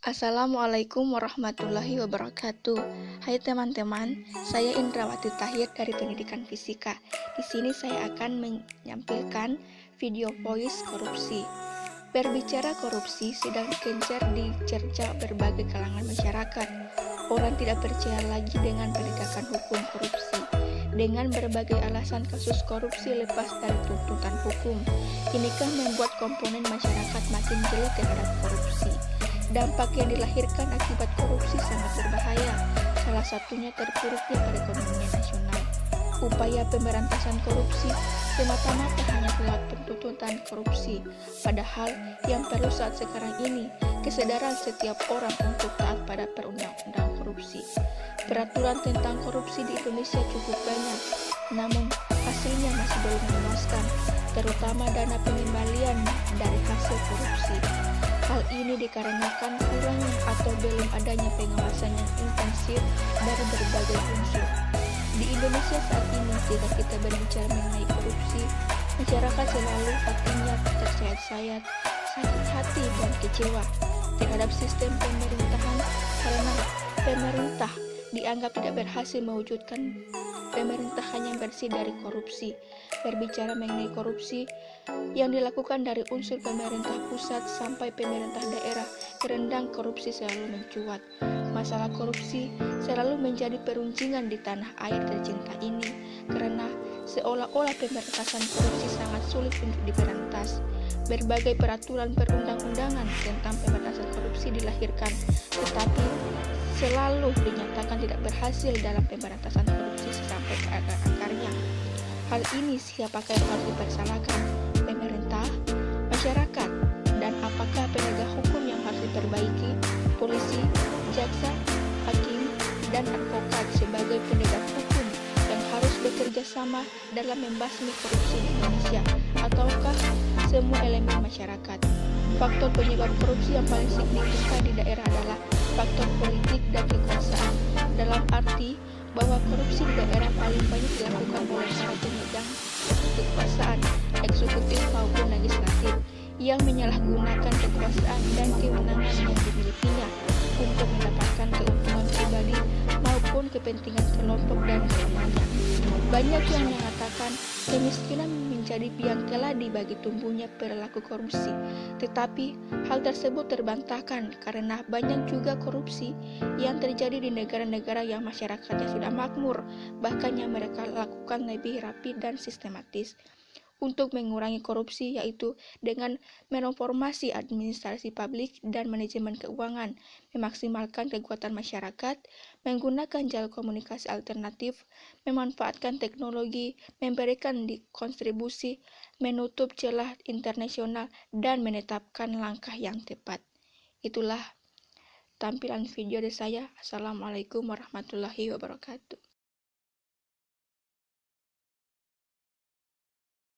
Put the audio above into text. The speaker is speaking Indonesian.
Assalamualaikum warahmatullahi wabarakatuh. Hai teman-teman, saya Indrawati Tahir dari Pendidikan Fisika. Di sini saya akan menyampaikan video voice korupsi. Berbicara korupsi sedang gencar dicerca berbagai kalangan masyarakat. Orang tidak percaya lagi dengan penegakan hukum korupsi. Dengan berbagai alasan kasus korupsi lepas dari tuntutan hukum, inikah membuat komponen masyarakat makin jeli terhadap korupsi. Dampak yang dilahirkan akibat korupsi sangat berbahaya, salah satunya terpuruknya perekonomian nasional. Upaya pemberantasan korupsi semata-mata hanya lewat tuntutan korupsi, padahal yang perlu saat sekarang ini kesadaran setiap orang untuk taat pada perundang-undang korupsi. Peraturan tentang korupsi di Indonesia cukup banyak, namun hasilnya masih belum memuaskan, terutama dana pengembalian dari hasil korupsi. Hal ini dikarenakan kurangnya atau belum adanya pengawasan yang intensif dari berbagai unsur. Di Indonesia saat ini, jika kita berbicara mengenai korupsi, masyarakat selalu hatinya tersayat-sayat, sakit hati dan kecewa terhadap sistem pemerintahan karena pemerintah dianggap tidak berhasil mewujudkan pemerintahan yang bersih dari korupsi. Berbicara mengenai korupsi yang dilakukan dari unsur pemerintah pusat sampai pemerintah daerah, kerendang korupsi selalu mencuat. Masalah korupsi selalu menjadi peruncingan di tanah air tercinta ini, karena seolah-olah pemberantasan korupsi sangat sulit untuk diberantas. Berbagai peraturan perundang-undangan tentang pemberantasan korupsi dilahirkan, tetapi selalu dinyatakan tidak berhasil dalam pemberantasan korupsi sampai ke akar-akarnya. Hal ini siapakah yang harus dipersalahkan? Pemerintah, masyarakat, dan apakah penegak hukum yang harus diperbaiki? Polisi, jaksa, hakim, dan advokat sebagai penegak hukum yang harus bekerja sama dalam membasmi korupsi di Indonesia, ataukah semua elemen masyarakat? Faktor penyebab korupsi yang paling signifikan di daerah adalah faktor politik dan kekuasaan, dalam arti bahwa korupsi di daerah paling banyak dilakukan oleh para pemegang kekuasaan, eksekutif maupun legislatif, yang menyalahgunakan kekuasaan dan kewenangan yang dimilikinya untuk mendapatkan keuntungan pribadi maupun kepentingan kelompok dan golongannya. Banyak yang mengatakan kemiskinan menjadi biang keladi bagi tumbuhnya perilaku korupsi, tetapi hal tersebut terbantahkan karena banyak juga korupsi yang terjadi di negara-negara yang masyarakatnya sudah makmur, bahkan yang mereka lakukan lebih rapi dan sistematis. Untuk mengurangi korupsi, yaitu dengan mereformasi administrasi publik dan manajemen keuangan, memaksimalkan kekuatan masyarakat, menggunakan jalur komunikasi alternatif, memanfaatkan teknologi, memberikan kontribusi, menutup celah internasional, dan menetapkan langkah yang tepat. Itulah tampilan video dari saya. Assalamualaikum warahmatullahi wabarakatuh.